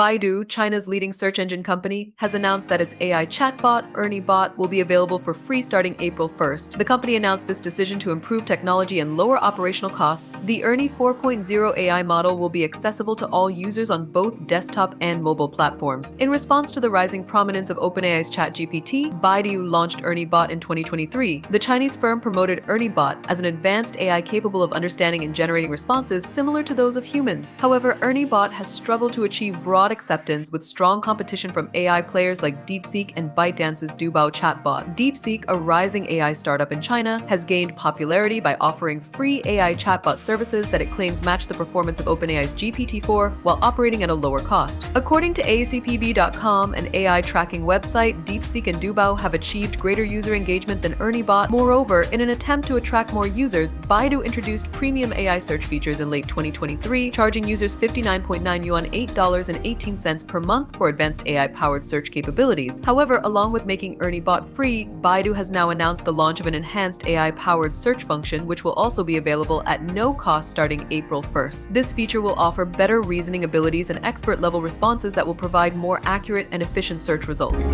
Baidu, China's leading search engine company, has announced that its AI chatbot, Ernie Bot, will be available for free starting April 1st. The company announced this decision to improve technology and lower operational costs. The Ernie 4.0 AI model will be accessible to all users on both desktop and mobile platforms. In response to the rising prominence of OpenAI's ChatGPT, Baidu launched Ernie Bot in 2023. The Chinese firm promoted Ernie Bot as an advanced AI capable of understanding and generating responses similar to those of humans. However, Ernie Bot has struggled to achieve broad acceptance with strong competition from AI players like DeepSeek and ByteDance's Dubao chatbot. DeepSeek, a rising AI startup in China, has gained popularity by offering free AI chatbot services that it claims match the performance of OpenAI's GPT-4 while operating at a lower cost. According to ACPB.com, an AI tracking website, DeepSeek and Dubao have achieved greater user engagement than Ernie Bot. Moreover, in an attempt to attract more users, Baidu introduced premium AI search features in late 2023, charging users 59.9 yuan $8.18 per month for advanced AI-powered search capabilities. However, along with making Ernie Bot free, Baidu has now announced the launch of an enhanced AI-powered search function, which will also be available at no cost starting April 1st. This feature will offer better reasoning abilities and expert-level responses that will provide more accurate and efficient search results.